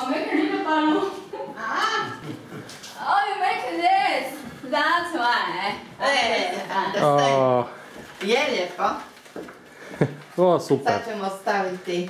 I'm making it a bottle. Oh, you're making this. That's why. O, Je lijepo. o, super. Sad ćemo staviti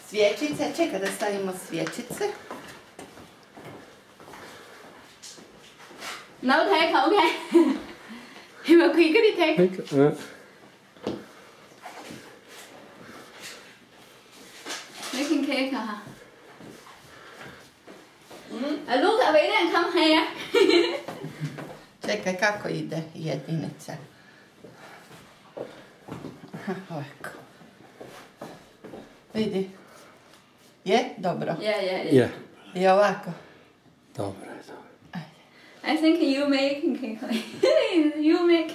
svječice. Čekaj da stavimo svječice. No take, okay. You will quickly take. Making cake, huh? Look, Avelin, come here. Čekaj kako ide jedinica. Ovako. Vidi. Je? Dobro. Yeah. Je, I ovako. dobro je, dobro. I think you make cake. You make.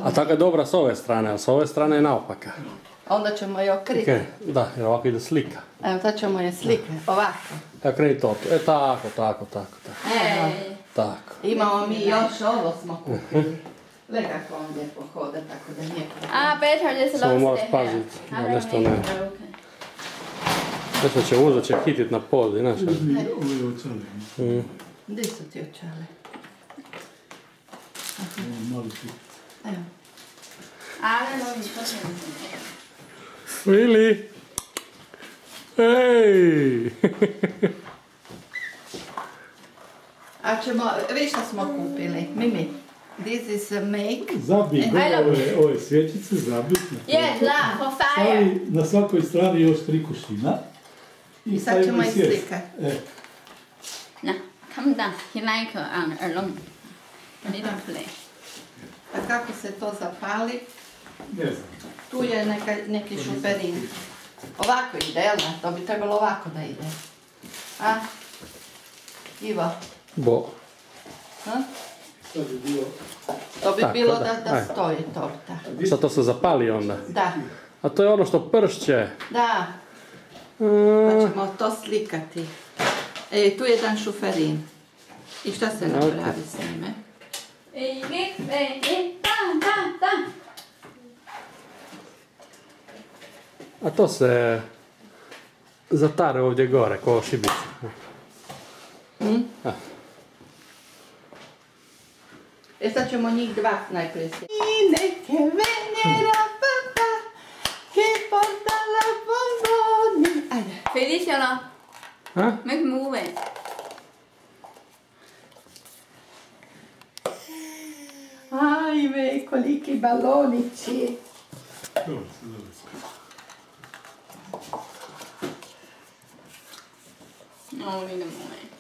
A tako je dobra s ove strane, a s ove strane je naopaka. Onda ćemo je okriti. Da, jer ovako ide slika. Evo, sad ćemo je slike. Ovako. Evo kreni to. Tako. Tako. Imamo mi još, ovo smo kupili. Gle kako on lijepo hoda, tako da nije problem. Better this Samo looks moraš paziti da nešto ne. Nešto će uzet, će hitit na pod, inače. Gdje su ti očale? Evo. Really? Ej! A ćemo, viš što smo kupili? Mimi, this is a make. Zabij ove svječice, zabij. Yes, for fire. Stavi na svakoj strani još 3 kušina. I sad ćemo ih slikati. No, come down. He like alone. A little play. A kako se to zapali? Ne znam. Tu je neki šuperin. Ovako ide, jel da? To bi trebalo ovako da ide. A? Ivo? Bo. Sad je bilo... To bi Tako, bilo da. da stoji torta. Sad to se zapali onda. Da, A to je ono što pršće. da. Pa ćemo to slikati. Tu je jedan šuferin. I šta se napravi s njime? A to se zatare ovdje gore, ko šibica. Sad ćemo njih dva najprije slikati. I neke venera papa, che porta la bomboni. Ajde. Feliciano, make move it. Ajme, koliki balonići. No, wait a moment.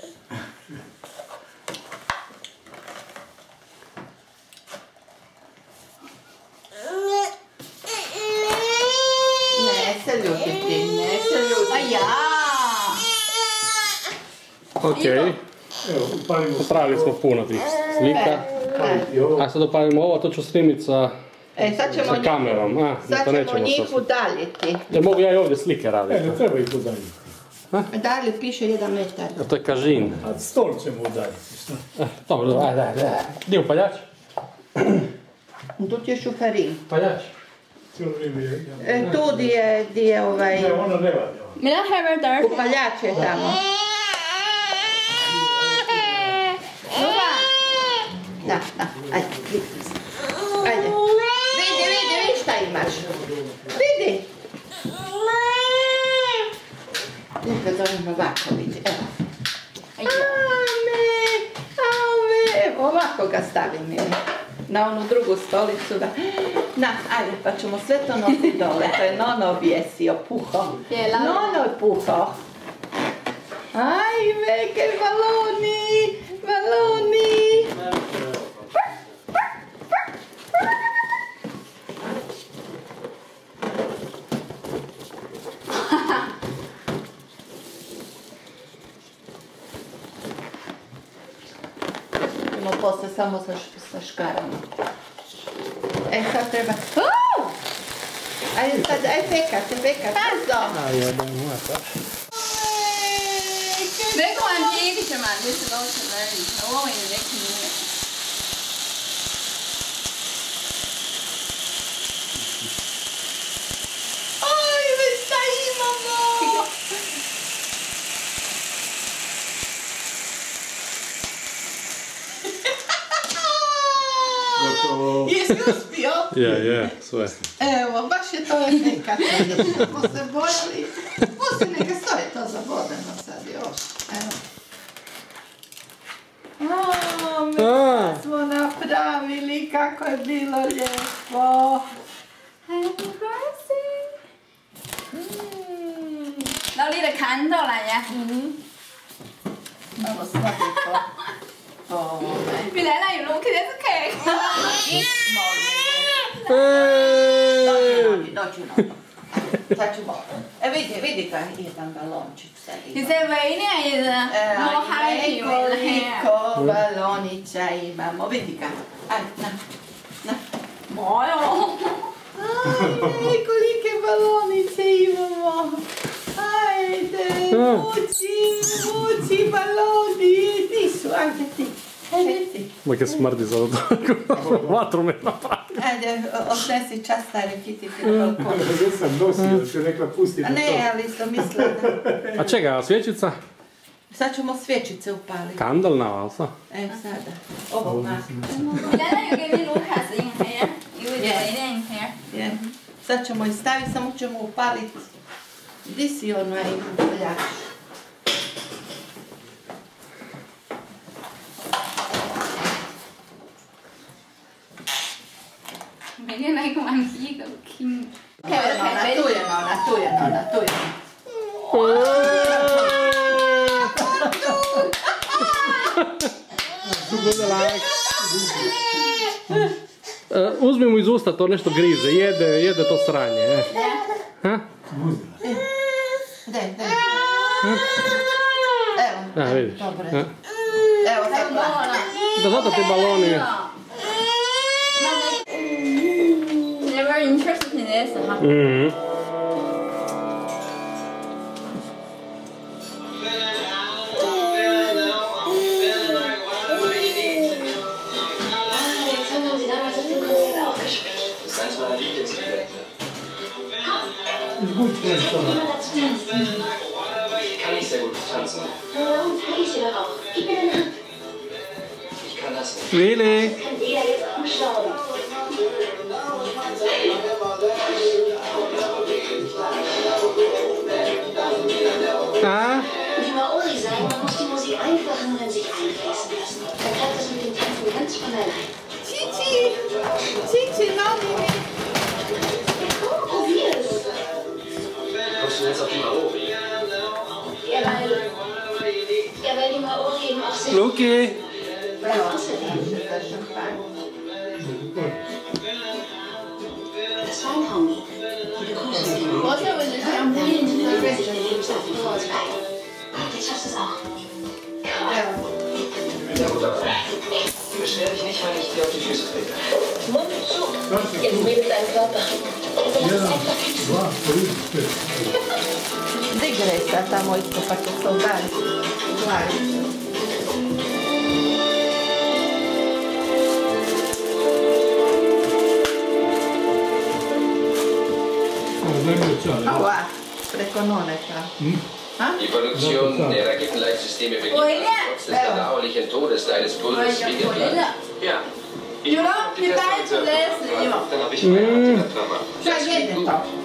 Ne se ljutiti, ne se ljutiti. Ok. Evo, upalimo... Popravili smo puno tih slika. A sad upalimo ovo, to ću snimiti sa kamerom. Sad ćemo njih udaljiti. Jer mogu ja i ovdje slike raditi. Ne treba ih udaljiti. Dalje piše 1 metar. A to je kažin. A stol ćemo udaljiti, šta? Dobro, ajde. Gdje je upaljač? Tu ti je šuferin. Upaljač? Cijelo vrijeme je... Tu di je ovaj... Ne, ono ne radi. May I have a dart? Upaljač je tamo. Da, ajde, ajde. Vidi šta imaš. Vidi. Lijepo zovem ovako, vidi, evo. Ame, ovako ga stavim ili na onu drugu stolicu da... Na, ajde, pa ćemo sve to nositi dole. To je Nono objesio, puho. Nono je puho. Ajme, che baloni, baloni. Idemo posle samo sa škarama. Sad treba... Ajde sad, pekate, brzo. Neko vam djeviće, man, vi se doći vrli. Ovo je neki nije. Ajme, šta imamo? Je, sve. Evo, baš je to efekat. Smo se bojali. Pusti, neka stoji to zabodeno sad još. Evo. Mi smo napravili, kako je bilo lijepo. Happy birthday! Đâu đi được khánh đâu là nha. Evo svakako. Vì lẽ làอยู่lúc khi đấy rất kẹt. Dođi na to. Sad ću malo. Vidi kaj jedan balončić sad ima. Thì xe váy này giờ mua 2 triệu là hè. Koliko balonića imamo, vidi kaj. Ajde, na. Mojo. Kolike balonice imamo. Ajde, muci baloni. Ti su, ajde ti. Mojke smrdi za vatru me napravi. Ajde, odnesi častare kititi na balkon. Ja sam nosio, ću rekla pustiti to. Ne, ali sam mislila da... A čega, svjećica? Sad ćemo svječice upaliti. Kandel na valsa? Evo sada. Ovo maka. Vì lẽ làอยู่cái miếng lúa khá sĩ như thế á. Yêu cái đấy này như thế. Sad ćemo ih staviti, samo ćemo upaliti. Gdje si onaj upaljač? Mấy cái này không ăn gì cả kinh. Tu je nona. Uzmi mu iz usta, to nešto grize, jede to sranje. Ha? Daj. Evo, Vidiš. dobro. Evo sad gledaj. Da zato ti baloni... They're very interested in this, huh? Kann ich sehr gut tanzen. Warum zeige ich dir doch auch? Gib mir deine Hand. Ich kann das nicht. Really? Das kann jeder jetzt auch schauen. Wie Maori sagen, man muss die Musik einfach nur in sich einfließen lassen. Dann klappt das mit dem Tanzen ganz von allein. Cici, novi. Probier es. Kommst du jetzt auf die Maori? Ja, weil die Maori eben auch sehr... Luki! Das war ein Homie. Die begrüßen den Lebensabend vor uns beiden. Jetzt schaffst du es auch. Ja gut, aber beschwer dich nicht, wenn ich dir auf die Füße trete. Mund zu. Jetzt redet dein Körper. Digresa tamo isto pa će se udariti. Ova, preko noneta. Die Produktion der Raketenleitsysteme beginnt trotz des bedauerlichen Todes deines Bruders wie geplant. Ja. You know, he died to Leslie. Dann habe ich Feierabend in der Firma. He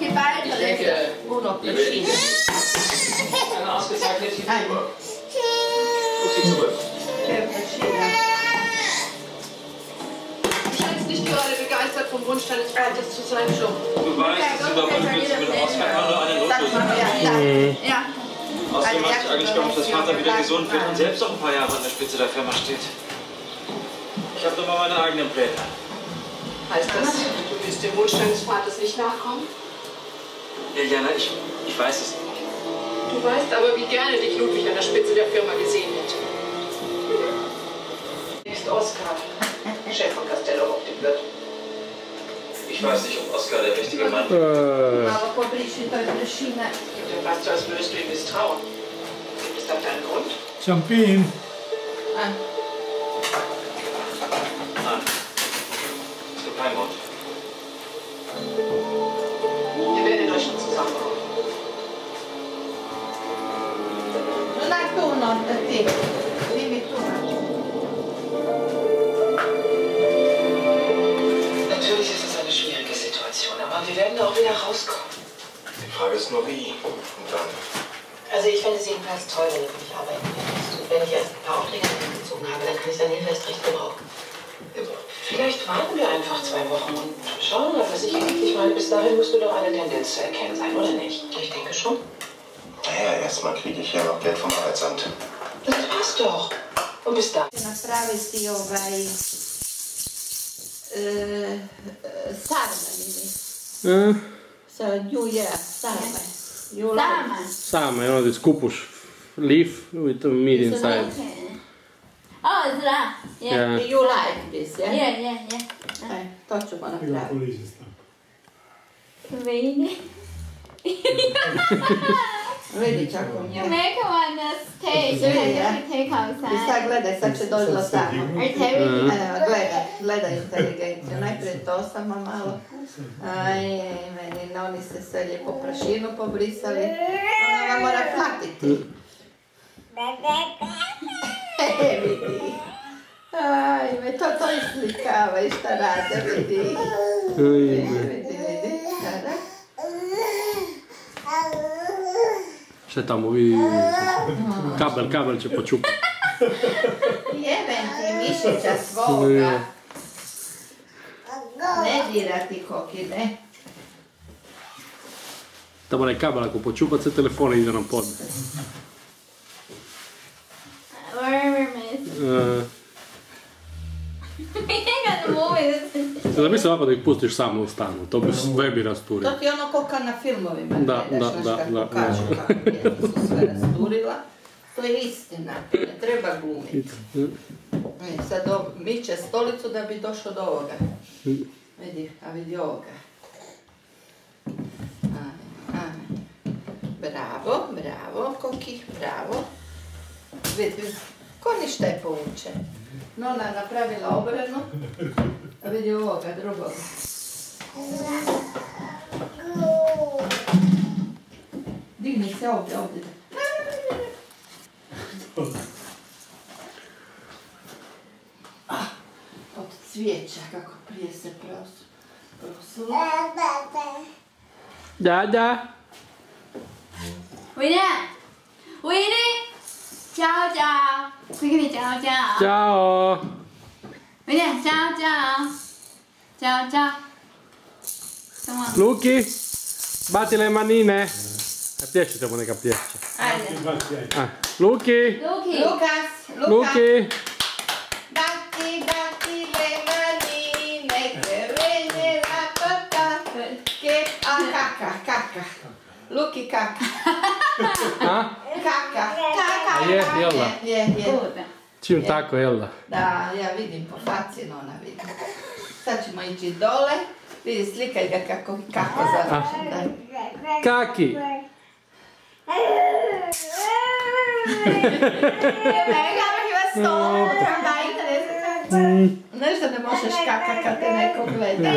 died to Ich denke, Leslie. die will ich. Eine ausgezeichnete Figur. Ruf sie zurück. Du scheinst nicht gerade begeistert vom Wunsch deines Vaters zu sein, Joe. Du weißt, es ist überprüft, mit dem Oscar kann nur eine Notlösung. Ja. Außerdem hatte ich eigentlich gehofft, dass Vater wieder gesund wird und selbst noch ein paar Jahre an der Spitze der Firma steht. Ich habe doch mal meine eigenen Pläne. Heißt das, du willst dem Wunsch deines Vaters nicht nachkommen? Ja, Jana, ich weiß es nicht. Du weißt aber, wie gerne dich Ludwig an der Spitze der Firma gesehen hätte. Ist Oscar, Chef von Castello auf dem Blatt. Ich weiß nicht, ob Oscar der richtige Mann ist. Malo pobriši, to je pršina. Dann weißt du, als würdest du ihm misstrauen. Gibt es dafür einen Grund? Šampin. Nein. Es gibt keinen Grund. Ihr werdet euch schon zusammenkommen. Non hai tu nonna, ti. Vivi tu. Natürlich ist es eine schwierige Frage ist nur wie und wann. Also ich finde es jedenfalls toll, wenn du für mich arbeiten willst. Und wenn ich erst ein paar Aufträge gezogen habe, dann kann ich deine Hilfe erst recht gebrauchen. Vielleicht warten wir einfach 2 Wochen und schauen mal, was ich eigentlich. Ich meine, bis dahin musst du doch eine Tendenz zu erkennen sein, oder nicht? Ich denke schon. Naja, erstmal kriege ich ja noch Geld vom Arbeitsamt. Das passt doch. Und bis dann. Napraviti sarme ili. Sa New Year, sarme. Same, you know, this kupuš leaf with the meat inside. Oh, is that? Yeah. You like this, yeah? Yeah. To ćemo napraviti. Really? Vidi kako mi je. Make one taste. Take outside. I sad gledaj, sad će doći do tamo. Gledaj inteligenciju. Najprije to samo malo. Aj, meni, oni se sve lijepo prašinu pobrisali. Ona vam mora platiti. Vidi. Aj, to islikava i šta rade, vidi. Vidi, šta rade. Šta je tamo, vidi, kabel će počupati. Jebem ti mišića svoga. Ne dirati kokine. Tamo onaj kabel ako počupat sve telefone ide nam podne. Da mislim ovako da ih pustiš samo u stanu, to bi sve bi rasturio. To ti je ono koka na filmovima. Da. Kako kažu kako djeca su sve rasturila. To je istina, ne treba glumiti. Sad miče stolicu da bi došao do ovoga. Vidi, a vidi ovoga. Bravo, Koki, bravo. Vidi, ko ništa je poučen. Nona je napravila obranu, a vidi ovoga drugoga. Digni se ovdje. Od cvijeća, kako prije se prosulo. Da. Winnie! Ciao! Winnie, ciao! Ćao! Winnie, ciao! Come on. Luki, bati le manine. A plješćemo neka plješće. Ajde. Luki! Lukas! Bati le manine, krene rapata. Kaka. Luki kaka. Kaka. Je, jelda? Je. Čim tako, jelda? Da, ja vidim po faci, ona vidi. Sad ćemo ići dole. Vidi, slikaj ga kako završen. Kaki! Znaš da ne možeš kaka kad te neko gleda.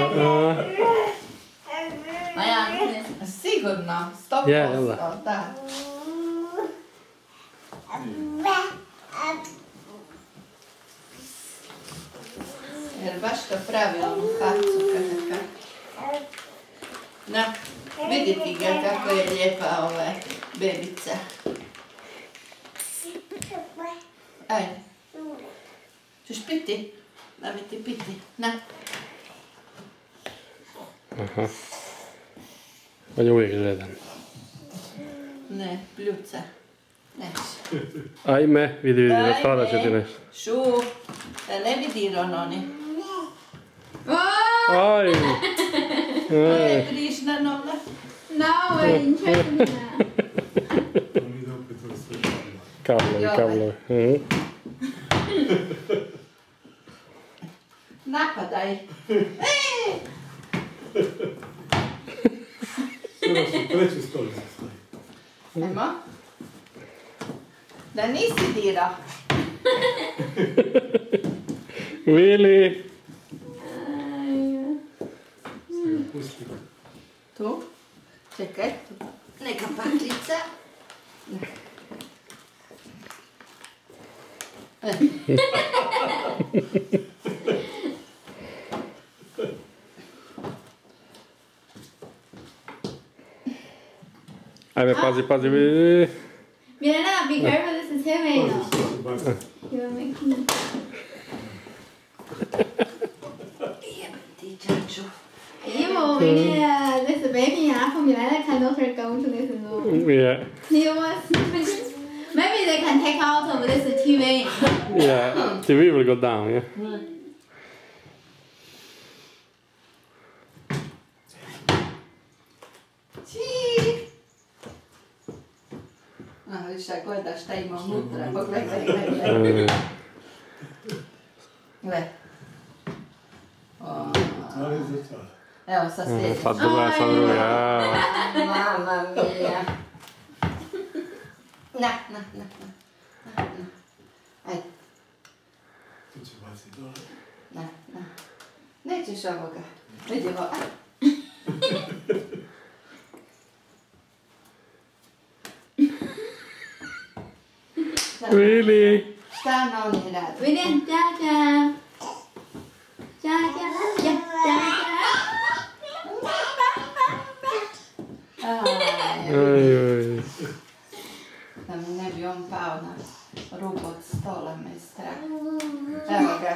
Sigurno, 100%, da. Jer baš to pravi onu facu kada kaka. Na, vidi ti ga kako je lijepa ova bebica. Ajde. Češ piti? Da mi ti piti. Na. Aha. On je uvijek žedan. Ne, pljuca. Neće. Ajme, vidi, rastavlja će ti nešto. Šu, da ne bi dirao noni. Aj! Ne griš na noga. No, interesting. Kablovi. Napadaj. Treći stolicu stoji. Ajmo. Da nisi dirao. Vili! Tu. Čekaj. Neka paklica. Ajde, pazi. Milena, be careful, this is heavy. You're making... Evo, this baby apple, Milena cannot go to this room. Yeah. Maybe they can take out of this TV. Yeah, TV will go down, yeah. Vidiš, gleda šta ima unutra, pogledaj. Gle. Evo, sad sljedeći. Sad druga. Mama mia. Na. Ajde. Tu će baciti dole. Na. Nećeš ovoga. Vidi ovo. Really? Šta na oni radi? William, Jaja. Oj. Da mi ne bi on pao na rub od stola, me strah. Evo ga.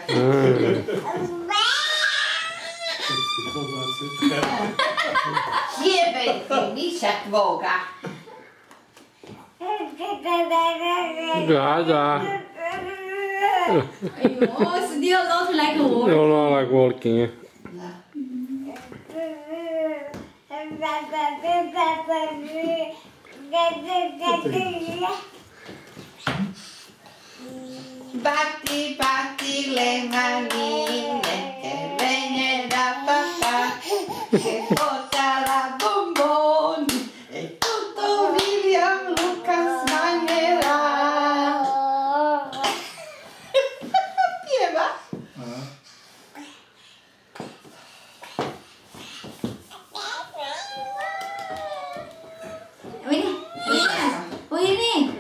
Jebej ti, niša tvoga. Da. Oh, still not like walking. No, like walking, yeah. Batti le manine, che viene da papà, che porta la bomboni e tutto William Lucas mangerà. Pieva?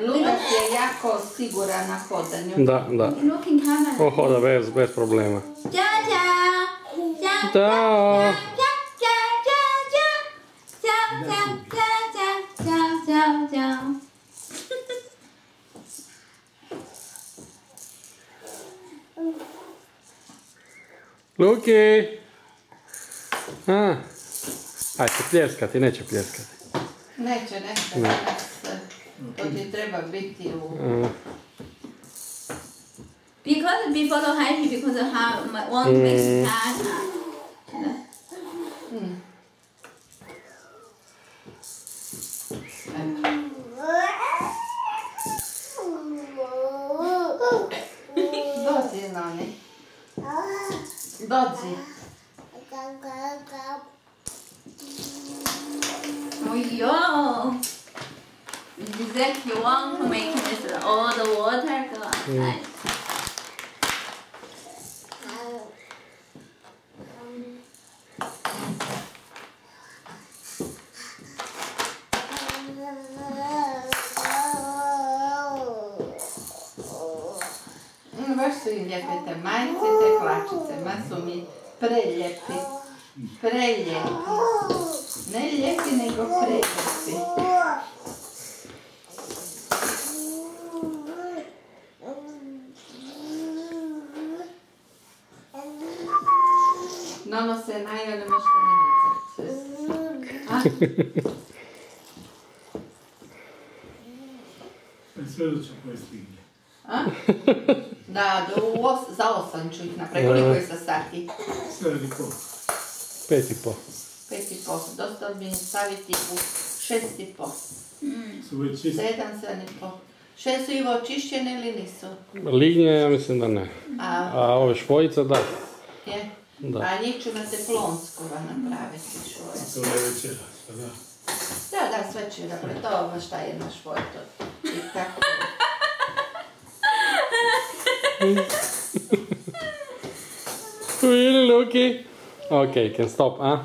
Lukas je jako siguran na hodanju. Da. On hoda bez problema. Ćao. Luki! Ajde pljeskati, neće pljeskati. Neće. To ti treba biti u... Because before the happy, because I have my one big cat. Dođi, Nani. Dođi. Oh, yo. Exactly want to make this all the water go outside. Baš su im lijepe te majice, te hlačice, ma su mi preljepi. Ne lijepi, nego preljepi. Nono se najeo, ne možete ne vicati. Sve da ću koje stigne. Da, za 8 ću ih napraviti. Koliko je sa sati? 7,5. 5,5. 5,5. Dosta bi mi staviti u 6,5. Su već čisti? 7, 7,5. 6 su i očišćene ili nisu? Lignje, ja mislim da ne. A ove švojice, da. Je? Da. A njih ću na teflonskova napraviti švoje. To je večera, da. Da, sve ću napraviti. To ovo šta je na švoj to. I tako. Really, Luki? Okay, can stop, huh?